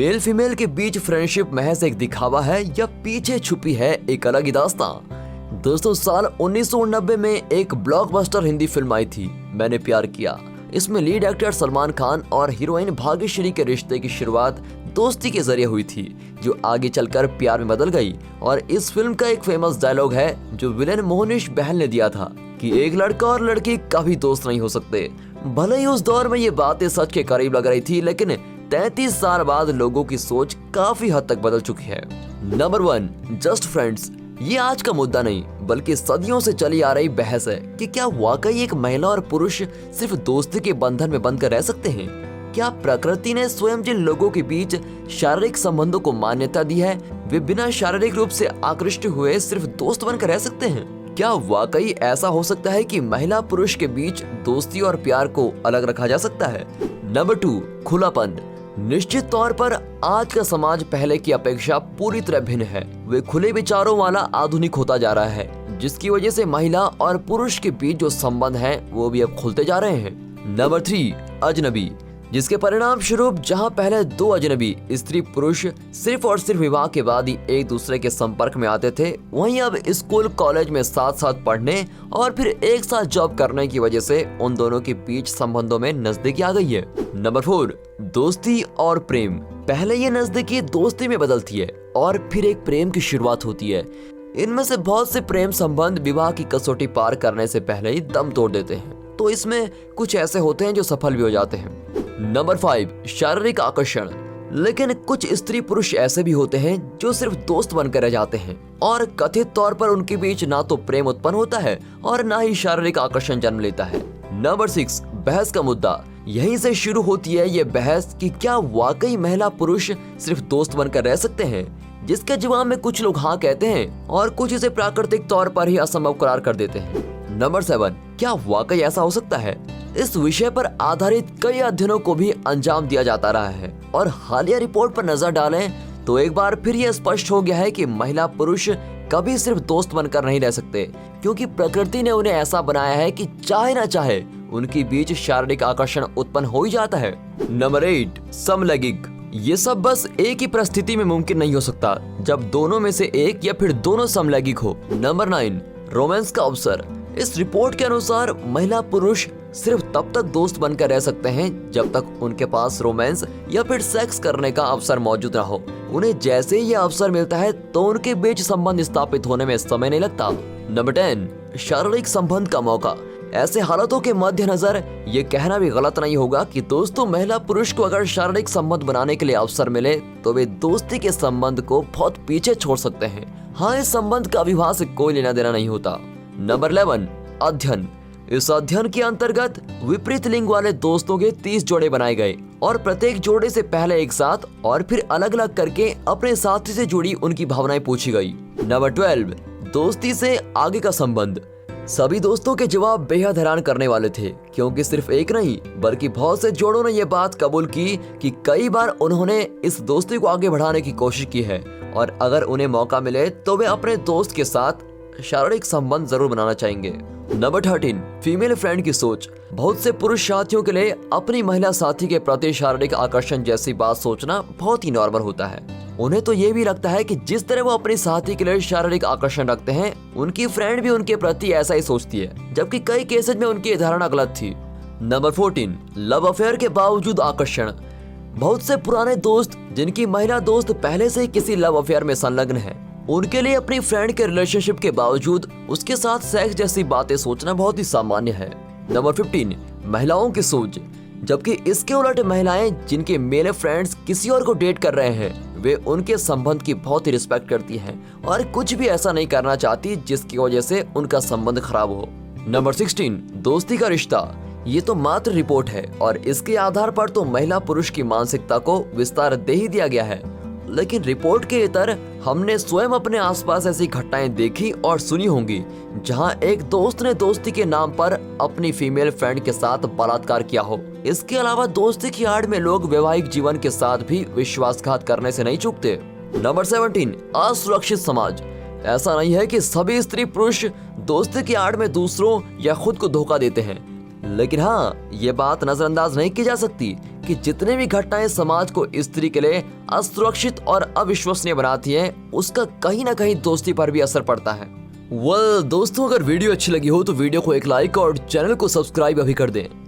Male female के बीच friendship महज एक दिखावा है या पीछे छुपी है एक अलग ही दास्तां। दोस्तों, साल 1990 में एक ब्लॉकबस्टर हिंदी फिल्म आई थी, मैंने प्यार किया। इसमें लीड एक्टर सलमान खान और हीरोइन भाग्यश्री के रिश्ते की शुरुआत दोस्ती के जरिए हुई थी, जो आगे चलकर प्यार में बदल गई। और इस फिल्म का एक फेमस डायलॉग है जो विलेन मोहनीश बहल ने दिया था कि एक लड़का और लड़की कभी दोस्त नहीं हो सकते। भले ही उस दौर में ये बातें सच के करीब लग रही थी, लेकिन 33 साल बाद लोगों की सोच काफी हद तक बदल चुकी है। Number 1, just friends. ये आज का मुद्दा नहीं बल्कि सदियों से चली आ रही बहस है कि क्या वाकई एक महिला और पुरुष सिर्फ दोस्ती के बंधन में बंधकर रह सकते हैं। क्या प्रकृति ने स्वयं जिन लोगों के बीच शारीरिक संबंधों को मान्यता दी है, वे बिना शारीरिक रूप से आकृष्ट हुए सिर्फ दोस्त बनकर रह सकते हैं। क्या वाकई ऐसा हो सकता है कि महिला पुरुष के बीच दोस्ती और प्यार को अलग रखा जा सकता है। नंबर 2, खुलापन। निश्चित तौर पर आज का समाज पहले की अपेक्षा पूरी तरह भिन्न है। वे खुले विचारों वाला आधुनिक होता जा रहा है, जिसकी वजह से महिला और पुरुष के बीच जो संबंध हैं वो भी अब खुलते जा रहे हैं। नंबर 3, अजनबी। जिसके परिणाम स्वरूप जहां पहले 2 अजनबी स्त्री पुरुष सिर्फ और सिर्फ विवाह के बाद ही एक दूसरे के संपर्क में आते थे, वहीं अब स्कूल कॉलेज में साथ साथ पढ़ने और फिर एक साथ जॉब करने की वजह से उन दोनों के बीच संबंधों में नजदीकी आ गई है। नंबर 4, दोस्ती और प्रेम। पहले ये नजदीकी दोस्ती में बदलती है और फिर एक प्रेम की शुरुआत होती है। इनमें से बहुत से प्रेम संबंध विवाह की कसौटी पार करने से पहले ही दम तोड़ देते हैं, तो इसमें कुछ ऐसे होते हैं जो सफल भी हो जाते हैं। नंबर 5, शारीरिक आकर्षण। लेकिन कुछ स्त्री पुरुष ऐसे भी होते हैं जो सिर्फ दोस्त बनकर रह जाते हैं और कथित तौर पर उनके बीच ना तो प्रेम उत्पन्न होता है और ना ही शारीरिक आकर्षण जन्म लेता है। नंबर 6, बहस का मुद्दा। यहीं से शुरू होती है ये बहस कि क्या वाकई महिला पुरुष सिर्फ दोस्त बनकर रह सकते हैं, जिसके जवाब में कुछ लोग हाँ कहते हैं और कुछ इसे प्राकृतिक तौर पर ही असंभव करार कर देते हैं। नंबर 7, क्या वाकई ऐसा हो सकता है। इस विषय पर आधारित कई अध्ययनों को भी अंजाम दिया जाता रहा है और हालिया रिपोर्ट पर नजर डालें तो एक बार फिर यह स्पष्ट हो गया है कि महिला पुरुष कभी सिर्फ दोस्त बनकर नहीं रह सकते, क्योंकि प्रकृति ने उन्हें ऐसा बनाया है कि चाहे ना चाहे उनके बीच शारीरिक आकर्षण उत्पन्न हो ही जाता है। नंबर 8, समलैंगिक। ये सब बस एक ही परिस्थिति में मुमकिन नहीं हो सकता, जब दोनों में से एक या फिर दोनों समलैंगिक हो। नंबर 9, रोमांस का अवसर। इस रिपोर्ट के अनुसार महिला पुरुष सिर्फ तब तक दोस्त बनकर रह सकते हैं जब तक उनके पास रोमांस या फिर सेक्स करने का अवसर मौजूद ना हो। उन्हें जैसे ही यह अवसर मिलता है तो उनके बीच संबंध स्थापित होने में समय नहीं लगता। नंबर 10, शारीरिक संबंध का मौका। ऐसे हालातों के मद्देनजर ये कहना भी गलत नहीं होगा कि दोस्तों महिला पुरुष को अगर शारीरिक संबंध बनाने के लिए अवसर मिले तो वे दोस्ती के संबंध को बहुत पीछे छोड़ सकते हैं। हाँ, इस संबंध का विवाह से कोई लेना देना नहीं होता। नंबर 11, अध्ययन। इस अध्ययन के अंतर्गत विपरीत लिंग वाले दोस्तों के 30 जोड़े बनाए गए और प्रत्येक जोड़े से पहले एक साथ और फिर अलग अलग करके अपने साथी से जुड़ी उनकी भावनाएं पूछी गई। नंबर 12, दोस्ती से आगे का संबंध। सभी दोस्तों के जवाब बेहद हैरान करने वाले थे, क्योंकि सिर्फ एक नहीं बल्कि बहुत से जोड़ों ने यह बात कबूल की कि कई बार उन्होंने इस दोस्ती को आगे बढ़ाने की कोशिश की है और अगर उन्हें मौका मिले तो वे अपने दोस्त के साथ शारीरिक संबंध जरूर बनाना चाहेंगे। नंबर 13, फीमेल फ्रेंड की सोच। बहुत से पुरुष साथियों के लिए अपनी महिला साथी के प्रति शारीरिक आकर्षण जैसी बात सोचना बहुत ही नॉर्मल होता है। उन्हें तो ये भी लगता है कि जिस तरह वो अपनी साथी के लिए शारीरिक आकर्षण रखते हैं, उनकी फ्रेंड भी उनके प्रति ऐसा ही सोचती है, जबकि कई केसेज में उनकी धारणा गलत थी। नंबर 14, लव अफेयर के बावजूद आकर्षण। बहुत से पुराने दोस्त जिनकी महिला दोस्त पहले से ही किसी लव अफेयर में संलग्न है, उनके लिए अपनी फ्रेंड के रिलेशनशिप के बावजूद उसके साथ सेक्स जैसी बातें सोचना बहुत ही सामान्य है। नंबर 15, महिलाओं की सोच। जबकि इसके उलट महिलाएं जिनके मेल फ्रेंड्स किसी और को डेट कर रहे हैं, वे उनके संबंध की बहुत ही रिस्पेक्ट करती हैं और कुछ भी ऐसा नहीं करना चाहती जिसकी वजह से उनका संबंध खराब हो। नंबर 16, दोस्ती का रिश्ता। ये तो मात्र रिपोर्ट है और इसके आधार पर तो महिला पुरुष की मानसिकता को विस्तार दे ही दिया गया है, लेकिन रिपोर्ट के इतर हमने स्वयं अपने आसपास ऐसी घटनाएं देखी और सुनी होंगी जहां एक दोस्त ने दोस्ती के नाम पर अपनी फीमेल फ्रेंड के साथ बलात्कार किया हो। इसके अलावा दोस्ती की आड़ में लोग वैवाहिक जीवन के साथ भी विश्वासघात करने से नहीं चूकते। नंबर 17, असुरक्षित समाज। ऐसा नहीं है कि सभी स्त्री पुरुष दोस्ती की आड़ में दूसरों या खुद को धोखा देते हैं, लेकिन हाँ, ये बात नजरअंदाज नहीं की जा सकती कि जितने भी घटनाएं समाज को स्त्री के लिए असुरक्षित और अविश्वसनीय बनाती हैं, उसका कहीं ना कहीं दोस्ती पर भी असर पड़ता है। दोस्तों, अगर वीडियो अच्छी लगी हो तो वीडियो को एक लाइक और चैनल को सब्सक्राइब अभी कर दें।